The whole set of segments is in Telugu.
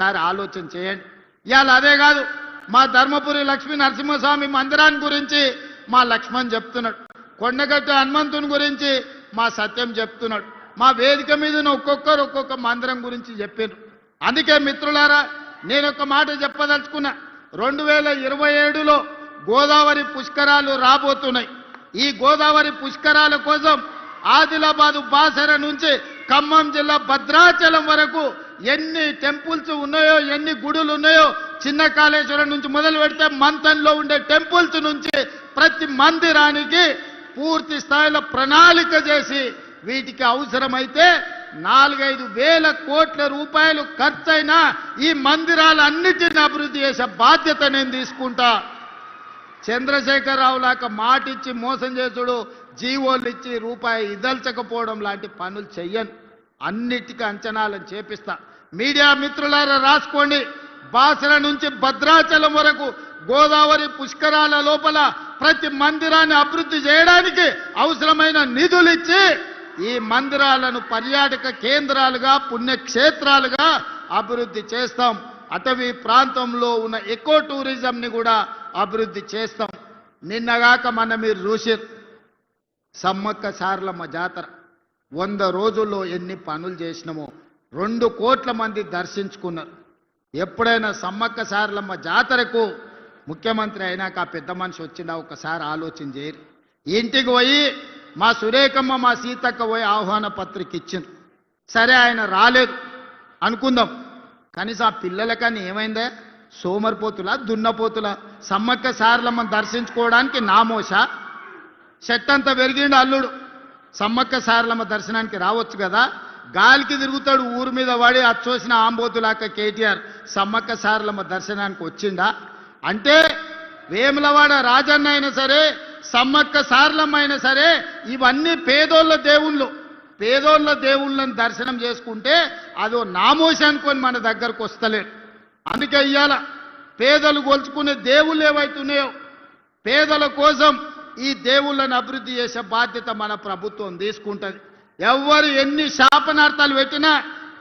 ఒకసారి ఆలోచన చేయండి. ఇవాళ అదే కాదు, మా ధర్మపురి లక్ష్మీ నరసింహస్వామి మందిరాన్ని గురించి మా లక్ష్మణ్ చెప్తున్నాడు, కొండగట్టు హనుమంతుని గురించి మా సత్యం చెప్తున్నాడు, మా వేదిక మీద ఒక్కొక్కరు ఒక్కొక్క మందిరం గురించి చెప్పారు. అందుకే మిత్రులారా, నేను ఒక మాట చెప్పదలుచుకున్నా. 2027లో గోదావరి పుష్కరాలు రాబోతున్నాయి. ఈ గోదావరి పుష్కరాల కోసం ఆదిలాబాదు బాసర నుంచి ఖమ్మం జిల్లా భద్రాచలం వరకు ఎన్ని టెంపుల్స్ ఉన్నాయో, ఎన్ని గుడులు ఉన్నాయో, చిన్న కాళేశ్వరం నుంచి మొదలు పెడితే మంతంలో ఉండే టెంపుల్స్ నుంచి ప్రతి మందిరానికి పూర్తి స్థాయిలో ప్రణాళిక చేసి వీటికి అవసరమైతే 4-5 వేల కోట్ల రూపాయలు ఖర్చైనా ఈ మందిరాలన్నిటిని అభివృద్ధి చేసే బాధ్యత నేను తీసుకుంటా. చంద్రశేఖరరావు లాగా మాట ఇచ్చి మోసం చేసుడు, జీవోలు ఇచ్చి రూపాయి ఇదల్చకపోవడం లాంటి పనులు చెయ్యను. అన్నిటికీ అంచనాలను చేపిస్తా. మీడియా మిత్రులారా రాసుకోండి, బాసర నుంచి భద్రాచలం వరకు గోదావరి పుష్కరాల లోపల ప్రతి మందిరాన్ని అభివృద్ధి చేయడానికి అవసరమైన నిధులు ఇచ్చి ఈ మందిరాలను పర్యాటక కేంద్రాలుగా, పుణ్యక్షేత్రాలుగా అభివృద్ధి చేస్తాం. అటవీ ప్రాంతంలో ఉన్న ఎకో టూరిజంని కూడా అభివృద్ధి చేస్తాం. నిన్నగాక మన మీరు చూసారు, సమ్మక్క సారలమ్మ జాతర 100 రోజుల్లో ఎన్ని పనులు చేసినామో 2 కోట్ల మంది దర్శించుకున్నారు. ఎప్పుడైనా సమ్మక్క సారలమ్మ జాతరకు ముఖ్యమంత్రి అయినాక ఆ పెద్ద మనిషి వచ్చిందా ఒకసారి ఆలోచన చేయరు. ఇంటికి పోయి మా సురేఖమ్మ, మా సీతక్క పోయి ఆహ్వాన పత్రిక ఇచ్చింది. సరే ఆయన రాలేదు అనుకుందాం, కనీసం ఆ పిల్లలకని ఏమైందా? సోమరిపోతులా, దున్నపోతులా? సమ్మక్క సారలమ్మని దర్శించుకోవడానికి నామోషా? చెట్టంతా పెరిగిండు అల్లుడు, సమ్మక్క సారలమ్మ దర్శనానికి రావచ్చు కదా. గాలికి తిరుగుతాడు ఊరు మీద పడి అచ్చోసిన ఆంబోతులాక కేటీఆర్ సమ్మక్క సారలమ్మ దర్శనానికి వచ్చిండా? అంటే వేములవాడ రాజన్న అయినా సరే, సమ్మక్క సారలమ్మ అయినా సరే, ఇవన్నీ పేదోళ్ళ దేవుళ్ళు. పేదోళ్ళ దేవుళ్ళని దర్శనం చేసుకుంటే అదో నామోషి అనుకొని మన దగ్గరకు వస్తలేరు. అందుకే ఇవాళ పేదలు గొలుచుకునే దేవుళ్ళు ఏవైతున్నాయో పేదల కోసం ఈ దేవుళ్ళని అభివృద్ధి చేసే బాధ్యత మన ప్రభుత్వం తీసుకుంటుంది. ఎవరు ఎన్ని శాపనార్థాలు పెట్టినా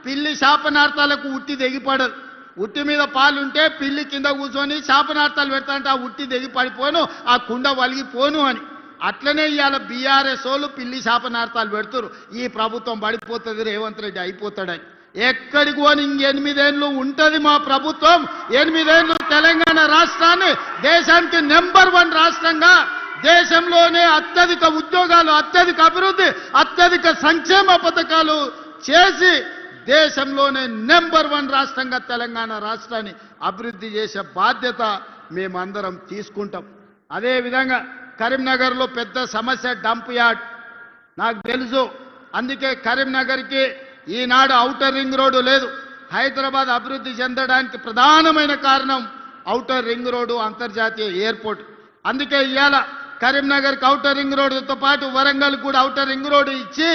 పిల్లి శాపనార్థాలకు ఉట్టి తెగిపడదు. ఉట్టి మీద పాలుంటే పిల్లి కింద కూర్చొని శాపనార్థాలు పెడతాంటే ఆ ఉట్టి తెగి పడిపోను, ఆ కుండ వలిగిపోను అని. అట్లనే ఇవాళ బీఆర్ఎస్ వాళ్ళు పిల్లి శాపనార్థాలు పెడుతురు, ఈ ప్రభుత్వం పడిపోతుంది, రేవంత్ రెడ్డి అయిపోతాడని. ఎక్కడికి పోని 8 ఏళ్ళు ఉంటుంది మా ప్రభుత్వం. 8 ఏళ్ళు తెలంగాణ రాష్ట్రాన్ని దేశానికి నెంబర్ 1 రాష్ట్రంగా, దేశంలోనే అత్యధిక ఉద్యోగాలు, అత్యధిక అభివృద్ధి, అత్యధిక సంక్షేమ పథకాలు చేసి దేశంలోనే నెంబర్ 1 రాష్ట్రంగా తెలంగాణ రాష్ట్రాన్ని అభివృద్ధి చేసే బాధ్యత మేమందరం తీసుకుంటాం. అదేవిధంగా కరీంనగర్లో పెద్ద సమస్య డంప్ యార్డ్ నాకు తెలుసు. అందుకే కరీంనగర్కి ఈనాడు ఔటర్ రింగ్ రోడ్డు లేదు. హైదరాబాద్ అభివృద్ధి చెందడానికి ప్రధానమైన కారణం ఔటర్ రింగ్ రోడ్డు, అంతర్జాతీయ ఎయిర్పోర్ట్. అందుకే ఇవాళ కరీంనగర్కి ఔటర్ రింగ్ రోడ్డుతో పాటు వరంగల్ కూడా ఔటర్ రింగ్ రోడ్డు ఇచ్చి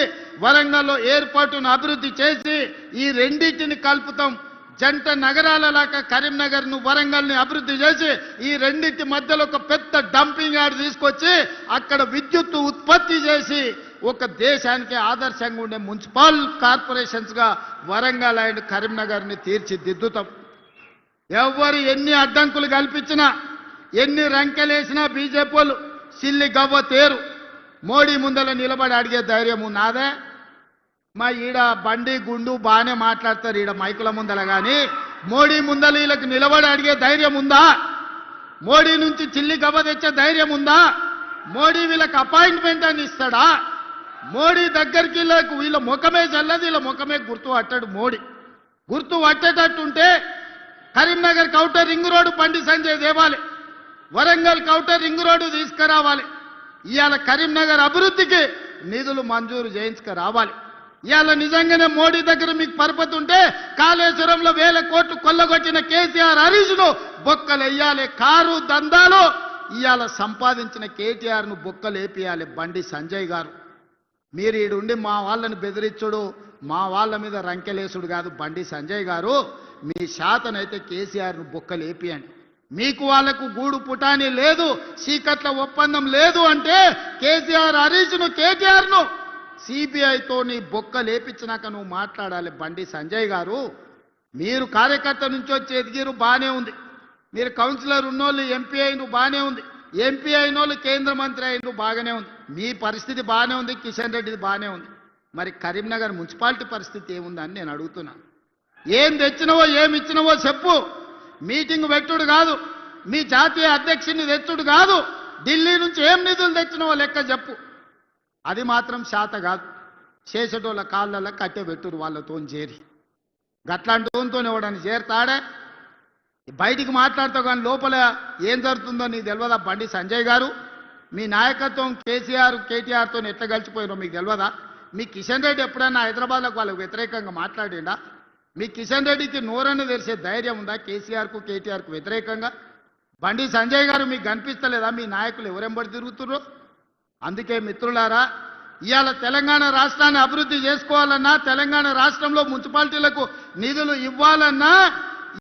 వరంగల్లో ఎయిర్పోర్టును అభివృద్ధి చేసి ఈ రెండింటిని కలుపుతాం. జంట నగరాలలాగా కరీంనగర్ను, వరంగల్ని అభివృద్ధి చేసి ఈ రెండింటి మధ్యలో ఒక పెద్ద డంపింగ్ యార్డ్ తీసుకొచ్చి అక్కడ విద్యుత్తు ఉత్పత్తి చేసి ఒక దేశానికి ఆదర్శంగా ఉండే మున్సిపల్ కార్పొరేషన్స్గా వరంగల్ అండ్ కరీంనగర్ని తీర్చిదిద్దుతాం. ఎవరు ఎన్ని అడ్డంకులు కల్పించినా, ఎన్ని రంకెలేసినా బీజేపీ వాళ్ళు సిల్లి గవ్వ తేరు. మోడీ ముందల నిలబడి అడిగే ధైర్యం నాదే? మా ఈడ బండి గుండు బాగానే మాట్లాడతారు ఈడ మైకుల ముందల, కానీ మోడీ ముందల వీళ్ళకి నిలబడి అడిగే ధైర్యం ఉందా? మోడీ నుంచి చిల్లి గవ్వ తెచ్చే ధైర్యం ఉందా? మోడీ వీళ్ళకి అపాయింట్మెంట్ అని ఇస్తాడా? మోడీ దగ్గరికి వీళ్ళ ముఖమే చల్లదు, వీళ్ళ ముఖమే గుర్తు పట్టాడు మోడీ. గుర్తు పట్టేటట్టుంటే Karimnagar outer ring road Bandi Sanjay దేవాలి, వరంగల్ ఔటర్ రింగ్ రోడ్డు తీసుకురావాలి. ఇవాళ కరీంనగర్ అభివృద్ధికి నిధులు మంజూరు చేయించుకురావాలి. ఇవాళ నిజంగానే మోడీ దగ్గర మీకు పరపతి ఉంటే కాళేశ్వరంలో 1000 కోట్లు కొల్లగొట్టిన కేసీఆర్, హరీష్ను బొక్కలేయాలి. కారు దందాలు ఇవాళ సంపాదించిన కేటీఆర్ను బొక్కలేపియాలి బండి సంజయ్ గారు. మీరు ఈడుండి మా వాళ్ళని బెదిరించుడు, మా వాళ్ళ మీద రంకెలేసుడు కాదు బండి సంజయ్ గారు. మీ శాతనైతే కేసీఆర్ను బొక్కలేపియండి. మీకు వాళ్లకు గూడు పుటాని లేదు, చీకట్ల ఒప్పందం లేదు అంటే కేసీఆర్, హరీష్ను, కేటీఆర్ను సిబిఐతో నీ బొక్క లేపించినాక నువ్వు మాట్లాడాలి బండి సంజయ్ గారు. మీరు కార్యకర్త నుంచి వచ్చి ఎదిగిరు బాగానే ఉంది, మీరు కౌన్సిలర్ ఉన్నోళ్ళు ఎంపీ అయిన బాగానే ఉంది, ఎంపీ అయిన వాళ్ళు కేంద్ర మంత్రి అయిన బాగానే ఉంది, మీ పరిస్థితి బాగానే ఉంది, కిషన్ రెడ్డిది బాగానే ఉంది. మరి కరీంనగర్ మున్సిపాలిటీ పరిస్థితి ఏముందని నేను అడుగుతున్నా. ఏం తెచ్చినవో ఏమి ఇచ్చినవో చెప్పు. మీటింగ్ పెట్టుడు కాదు, మీ జాతీయ అధ్యక్షుని తెచ్చుడు కాదు, ఢిల్లీ నుంచి ఏం నిధులు తెచ్చినవో లెక్క చెప్పు. అది మాత్రం శాత కాదు. చేసేటోళ్ళ కాళ్ళల్లో కట్టె పెట్టురు వాళ్ళతో చేరి. గట్లాంటి తోతో ఎవడని చేరుతాడే. బయటికి మాట్లాడుతావు కానీ లోపల ఏం జరుగుతుందో నీకు తెలియదా? బండి సంజయ్ గారు, మీ నాయకత్వం కేసీఆర్ కేటీఆర్తో ఎట్లా కలిసిపోయినో మీకు తెలియదా? మీ కిషన్ రెడ్డి ఎప్పుడైనా హైదరాబాద్లకు వాళ్ళకు వ్యతిరేకంగా మాట్లాడిండా? మీ కిషన్ రెడ్డికి నోరని తెలిసే ధైర్యం ఉందా కేసీఆర్కు కేటీఆర్కు వ్యతిరేకంగా? బండి సంజయ్ గారు మీకు కనిపిస్తలేదా మీ నాయకులు ఎవరెంబడి తిరుగుతుర్రో? అందుకే మిత్రులారా, ఇవాళ తెలంగాణ రాష్ట్రాన్ని అభివృద్ధి చేసుకోవాలన్నా, తెలంగాణ రాష్ట్రంలో మున్సిపాలిటీలకు నిధులు ఇవ్వాలన్నా